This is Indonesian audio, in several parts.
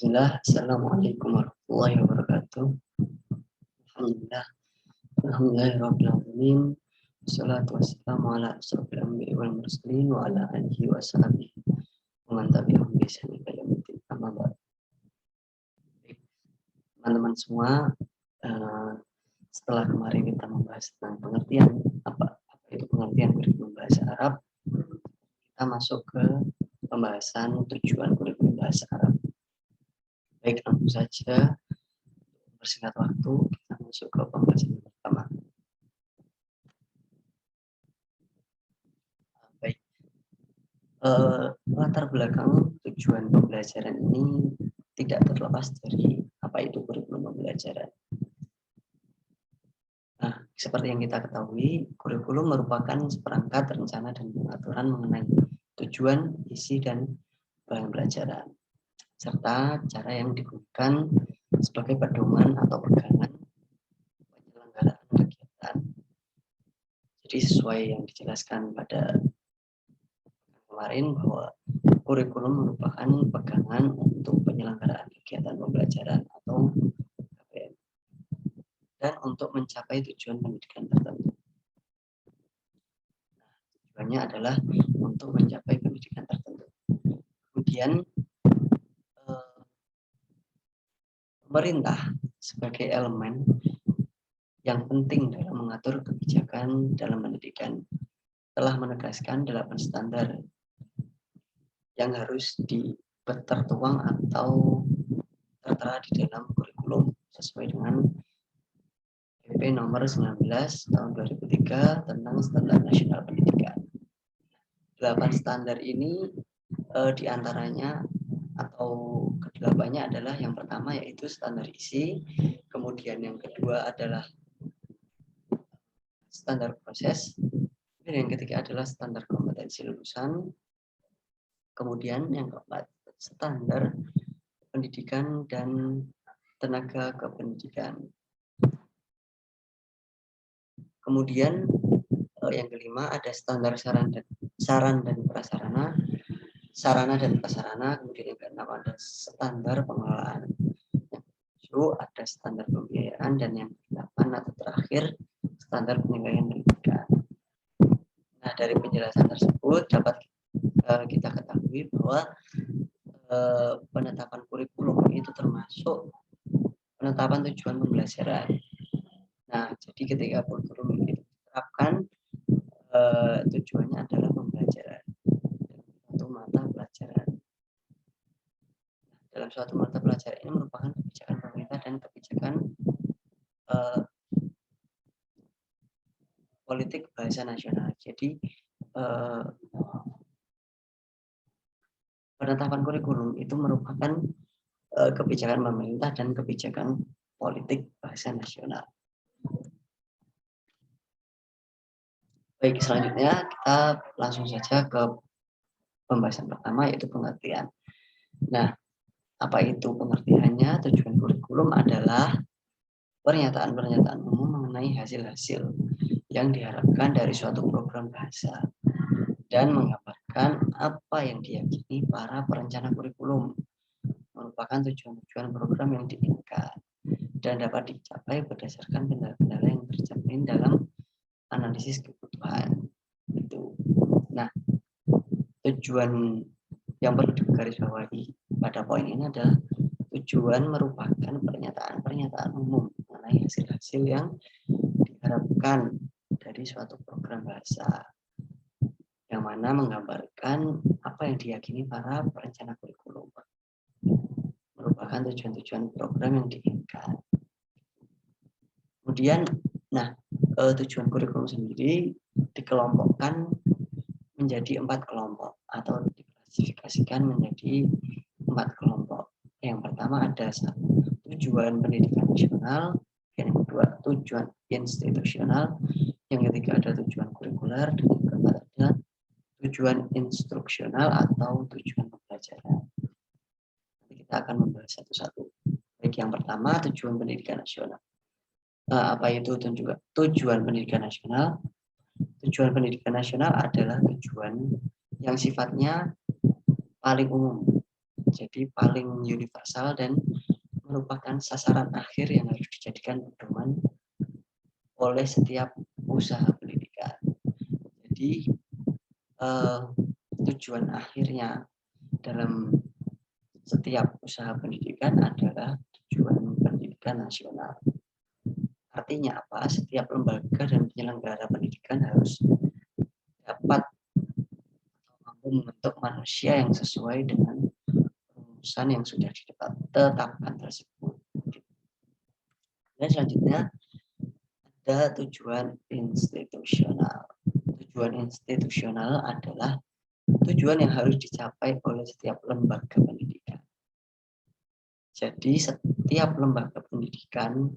Bismillah, Assalamualaikum warahmatullahi wabarakatuh. Alhamdulillah, alhamdulillahirrahmanirrahim. Wassalatu wassalamu ala asrofil anbiya'i wal mursalin wa ala alihi wa sahbihi wa man tabi'ahum bi ihsan ila yaumil amma ba'd. Teman-teman semua, setelah kemarin kita membahas tentang pengertian apa itu pengertian kurikulum bahasa Arab, kita masuk ke pembahasan tujuan kurikulum bahasa Arab. Baik, langsung saja bersingkat waktu kita masuk ke pembahasan pertama. Baik, latar belakang tujuan pembelajaran ini tidak terlepas dari apa itu kurikulum pembelajaran. Nah, seperti yang kita ketahui, kurikulum merupakan seperangkat rencana dan pengaturan mengenai tujuan, isi, dan bahan pelajaran, serta cara yang digunakan sebagai pedoman atau pegangan penyelenggaraan kegiatan. Jadi sesuai yang dijelaskan pada kemarin bahwa kurikulum merupakan pegangan untuk penyelenggaraan kegiatan pembelajaran atau KPM dan untuk mencapai tujuan pendidikan tertentu. Tujuannya adalah untuk mencapai pendidikan tertentu. Kemudian pemerintah sebagai elemen yang penting dalam mengatur kebijakan dalam pendidikan telah menegaskan 8 standar yang harus tertuang atau tertera di dalam kurikulum sesuai dengan PP nomor 19 tahun 2003 tentang standar nasional pendidikan. 8 standar ini diantaranya atau kedelapannya adalah yang pertama yaitu standar isi, kemudian yang kedua adalah standar proses, dan yang ketiga adalah standar kompetensi lulusan, kemudian yang keempat standar pendidikan dan tenaga kependidikan. Kemudian yang kelima ada standar sarana dan prasarana, kemudian yang keenam ada standar pengelolaan, yang ketujuh ada standar pembiayaan, dan yang kedelapan atau terakhir standar penilaian pendidikan. Nah, dari penjelasan tersebut dapat kita ketahui bahwa penetapan kurikulum itu termasuk penetapan tujuan pembelajaran. Nah, jadi ketika kurikulum ini diterapkan, tujuannya adalah pembelajaran dalam suatu mata pelajaran. Dalam suatu mata pelajaran ini merupakan kebijakan pemerintah dan kebijakan politik bahasa nasional. Jadi penetapan kurikulum itu merupakan kebijakan pemerintah dan kebijakan politik bahasa nasional. Baik, selanjutnya kita langsung saja ke pembahasan pertama yaitu pengertian. Nah, apa itu pengertiannya? Tujuan kurikulum adalah pernyataan-pernyataan umum mengenai hasil-hasil yang diharapkan dari suatu program bahasa dan menggambarkan apa yang diyakini para perencana kurikulum merupakan tujuan-tujuan program yang diinginkan dan dapat dicapai berdasarkan kendala-kendala yang tercermin dalam analisis kebutuhan. Itu. Nah, tujuan yang perlu digarisbawahi pada poin ini adalah tujuan merupakan pernyataan-pernyataan umum mengenai hasil-hasil yang diharapkan dari suatu program bahasa yang mana menggambarkan apa yang diyakini para perencana kurikulum merupakan tujuan-tujuan program yang diinginkan. Kemudian, tujuan kurikulum sendiri dikelompokkan menjadi 4 kelompok atau diklasifikasikan menjadi 4 kelompok. Yang pertama ada tujuan pendidikan nasional, yang kedua tujuan institusional, yang ketiga ada tujuan kurikuler, dan yang keempat ada tujuan instruksional atau tujuan pembelajaran. Nanti kita akan membahas satu-satu. Baik, yang pertama tujuan pendidikan nasional. Apa itu tujuan pendidikan nasional? Tujuan pendidikan nasional adalah tujuan yang sifatnya paling umum jadi paling universal dan merupakan sasaran akhir yang harus dijadikan pedoman oleh setiap usaha pendidikan. Jadi tujuan akhirnya dalam setiap usaha pendidikan adalah tujuan pendidikan nasional. Artinya apa? Setiap lembaga dan penyelenggara pendidikan harus dapat mampu membentuk manusia yang sesuai dengan rumusan yang sudah ditetapkan tersebut. Dan selanjutnya ada tujuan institusional. Tujuan institusional adalah tujuan yang harus dicapai oleh setiap lembaga pendidikan. Jadi setiap lembaga pendidikan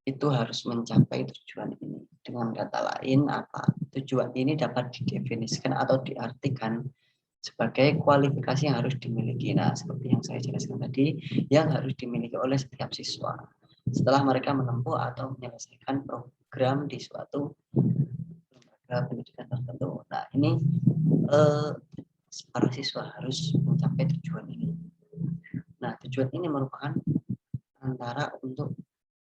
itu harus mencapai tujuan ini. Dengan kata lain, apa? Tujuan ini dapat didefinisikan atau diartikan sebagai kualifikasi yang harus dimiliki. Nah, seperti yang saya jelaskan tadi, yang harus dimiliki oleh setiap siswa setelah mereka menempuh atau menyelesaikan program di suatu lembaga pendidikan tertentu. Nah, ini para siswa harus mencapai tujuan ini. Nah, tujuan ini merupakan antara untuk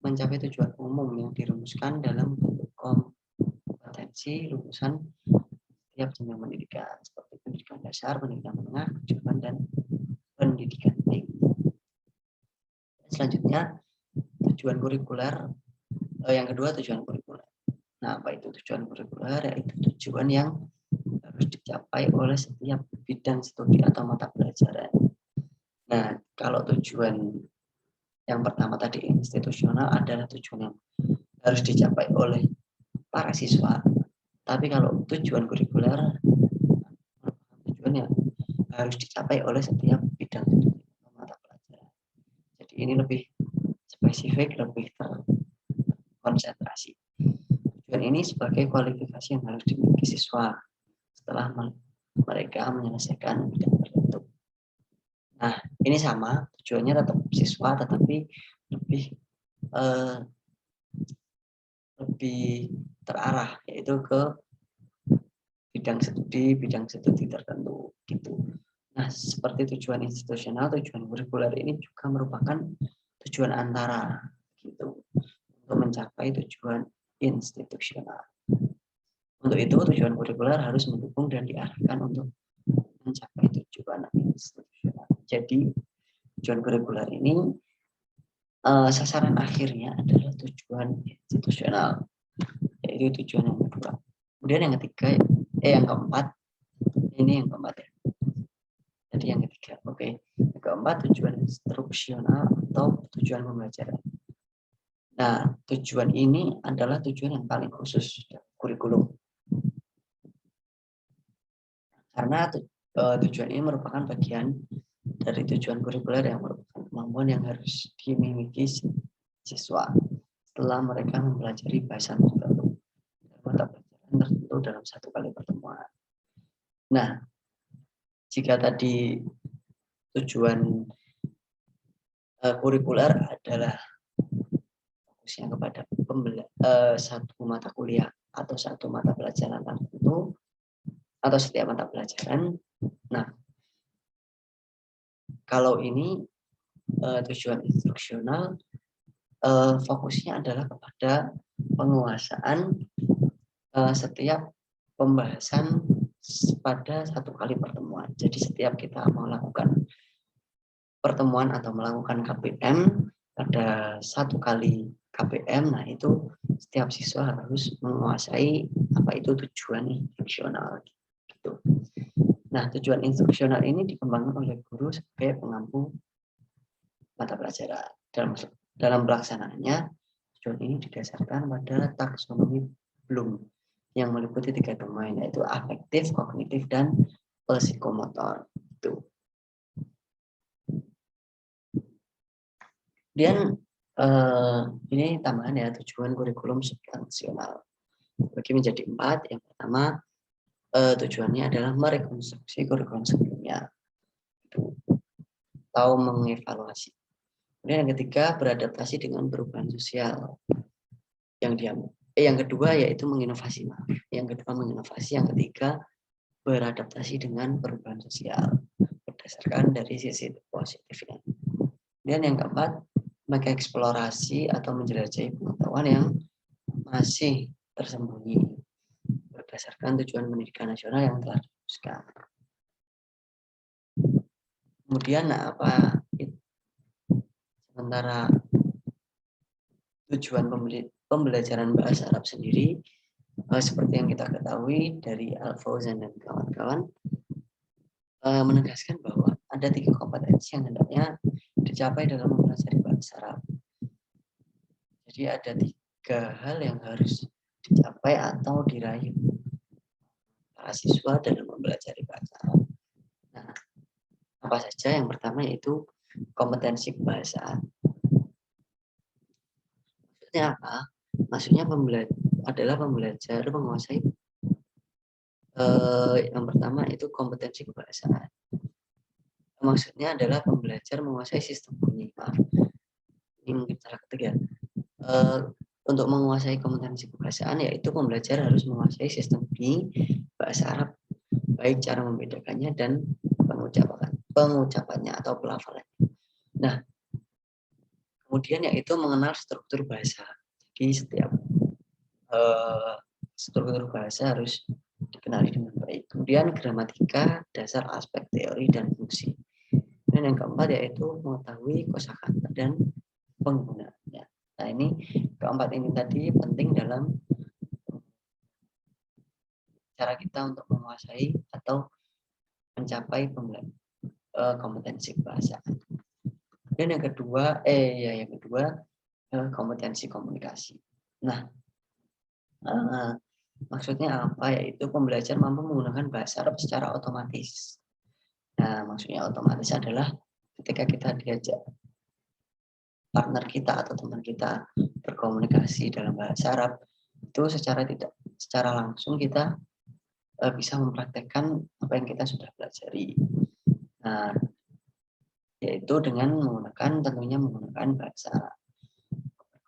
mencapai tujuan umum yang dirumuskan dalam bentuk kompetensi lulusan setiap jenjang pendidikan seperti pendidikan dasar, pendidikan menengah, kejuruan, dan pendidikan tinggi. Selanjutnya tujuan kurikuler. Yang kedua tujuan kurikuler. Nah, apa itu tujuan kurikuler? Yaitu tujuan yang harus dicapai oleh setiap bidang studi atau mata pelajaran. Nah, kalau tujuan yang pertama tadi institusional adalah tujuan yang harus dicapai oleh para siswa. Tapi kalau tujuan kurikuler tujuan yang harus dicapai oleh setiap bidang studi atau mata pelajaran. Jadi ini lebih spesifik, lebih terkonsentrasi. Tujuan ini sebagai kualifikasi yang harus dimiliki siswa setelah mereka menyelesaikan bidang tertentu. Nah, ini sama, tujuannya tetap siswa, tetapi lebih terarah, yaitu ke bidang studi tertentu gitu. Nah, seperti tujuan institusional, tujuan kurikuler ini juga merupakan tujuan antara gitu untuk mencapai tujuan institusional. Untuk itu, tujuan kurikuler harus mendukung dan diarahkan untuk mencapai tujuan institusional. Jadi, tujuan kurikuler ini sasaran akhirnya adalah tujuan institusional, yaitu tujuan yang kedua. Kemudian yang ketiga, yang keempat, ini yang keempat ya. Jadi yang ketiga, oke. Yang keempat, tujuan instruksional atau tujuan pembelajaran. Nah, tujuan ini adalah tujuan yang paling khusus kurikulum. Karena tujuan ini merupakan bagian dari tujuan kurikuler yang merupakan kemampuan yang harus dimiliki siswa setelah mereka mempelajari bahasan tertentu mata pelajaran tertentu dalam satu kali pertemuan. Nah, jika tadi tujuan kurikuler adalah fokusnya kepada satu mata kuliah atau satu mata pelajaran tertentu atau setiap mata pelajaran. Nah, kalau ini tujuan instruksional fokusnya adalah kepada penguasaan setiap pembahasan pada satu kali pertemuan. Jadi setiap kita melakukan pertemuan atau melakukan KPM pada satu kali KPM, nah itu setiap siswa harus menguasai apa itu tujuan instruksional. Gitu. Nah, tujuan instruksional ini dikembangkan oleh guru sebagai pengampu mata pelajaran. Dalam pelaksanaannya, tujuan ini didasarkan pada taksonomi Bloom yang meliputi 3 domain, yaitu afektif, kognitif, dan psikomotor. Itu. Kemudian ini tambahan ya, tujuan kurikulum substansional. Bagi menjadi 4. Yang pertama, tujuannya adalah merekonstruksi kurikulum sebelumnya atau mengevaluasi. Kemudian yang ketiga, beradaptasi dengan perubahan sosial. Yang kedua yaitu menginovasi. Yang kedua menginovasi, yang ketiga beradaptasi dengan perubahan sosial berdasarkan dari sisi positifnya. Dan yang keempat, mengeksplorasi atau menjelajahi pengetahuan yang masih tersembunyi berdasarkan tujuan pendidikan nasional yang telah dirumuskan. Kemudian sementara tujuan pembelajaran bahasa Arab sendiri seperti yang kita ketahui dari Al-Fauzan dan kawan-kawan menegaskan bahwa ada 3 kompetensi yang hendaknya dicapai dalam mempelajari bahasa Arab. Jadi ada 3 hal yang harus dicapai atau diraih para siswa dalam mempelajari bahasa Arab. Nah, apa saja? Yang pertama yaitu kompetensi bahasaan. Maksudnya apa? Maksudnya adalah pembelajar menguasai yang pertama itu kompetensi kebahasaan. Maksudnya adalah pembelajar menguasai sistem bunyi. Maaf, ini mungkin salah ketiga. Untuk menguasai kompetensi kebahasaan yaitu pembelajar harus menguasai sistem bunyi bahasa Arab, baik cara membedakannya dan pengucapannya atau pelafalannya. Nah, kemudian yaitu mengenal struktur bahasa. Jadi setiap struktur bahasa harus dikenali dengan baik. Kemudian gramatika, dasar aspek teori dan fungsi. Dan yang keempat yaitu mengetahui kosakata dan penggunaannya. Nah, ini keempat ini tadi penting dalam cara kita untuk menguasai atau mencapai kompetensi bahasa. Dan yang kedua, kompetensi komunikasi. Nah, maksudnya apa? Yaitu pembelajar mampu menggunakan bahasa Arab secara otomatis. Nah, maksudnya otomatis adalah ketika kita diajak partner kita atau teman kita berkomunikasi dalam bahasa Arab, itu secara langsung kita bisa mempraktekkan apa yang kita sudah pelajari. Nah, yaitu dengan tentunya menggunakan bahasa Arab.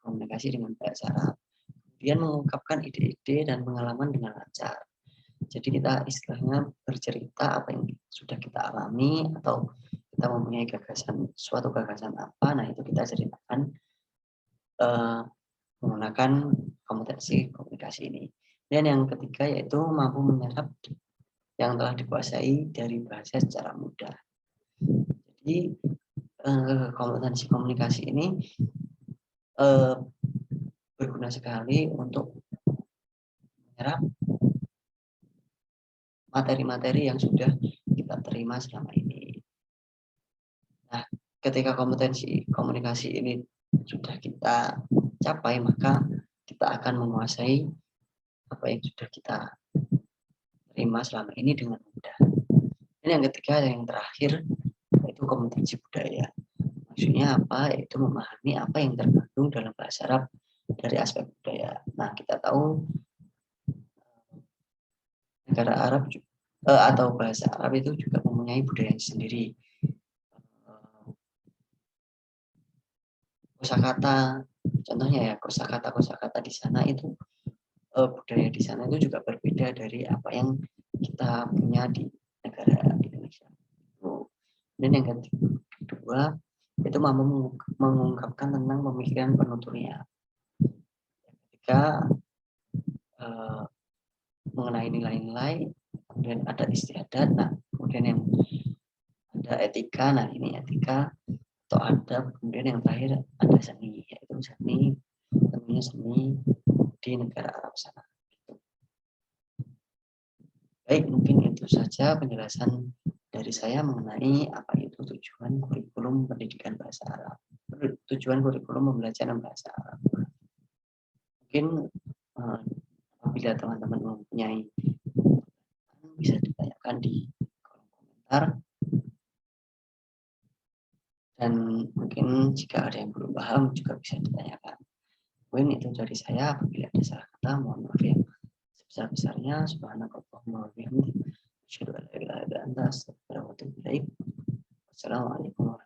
Komunikasi dengan bahasa Arab. Kemudian mengungkapkan ide-ide dan pengalaman dengan lancar. Jadi kita istilahnya bercerita apa yang sudah kita alami atau kita mempunyai suatu gagasan apa, nah itu kita ceritakan menggunakan kompetensi komunikasi ini. Dan yang ketiga yaitu mampu menyerap yang telah dikuasai dari bahasa secara mudah. Jadi kompetensi komunikasi ini berguna sekali untuk menyerap materi-materi yang sudah kita terima selama ini. Nah, ketika kompetensi komunikasi ini sudah kita capai, maka kita akan menguasai apa yang sudah kita terima selama ini dengan mudah. Dan yang ketiga, yang terakhir, yaitu kompetensi budaya. Maksudnya apa? Yaitu memahami apa yang terkandung dalam bahasa Arab dari aspek budaya. Nah, kita tahu negara Arab atau bahasa Arab itu juga mempunyai budaya sendiri. Kosakata, contohnya ya kosakata di sana itu budaya di sana itu juga berbeda dari apa yang kita punya di negara Indonesia. Dan yang kedua itu mampu mengungkapkan tentang pemikiran penuturnya. Ketika mengenai nilai-nilai, kemudian ada istiadat, nah kemudian yang ada etika, nah ini etika atau adab, kemudian yang terakhir ada seni, yaitu tentunya seni di negara Arab sana. Baik, mungkin itu saja penjelasan dari saya mengenai apa itu tujuan kurikulum pendidikan bahasa Arab, tujuan kurikulum pembelajaran bahasa Arab. Mungkin apabila teman-teman mempunyai bisa ditanyakan di kolom komentar, dan mungkin jika ada yang belum paham juga bisa ditanyakan. Mungkin itu dari saya. Apabila ada salah kata, mohon maaf yang sebesar-besarnya. Subhanakallahumma wa bihamdika, asyhadu an la ilaha illa anta, astaghfiruka wa atubu ilaik. Wassalamualaikum warahmatullahi wabarakatuh.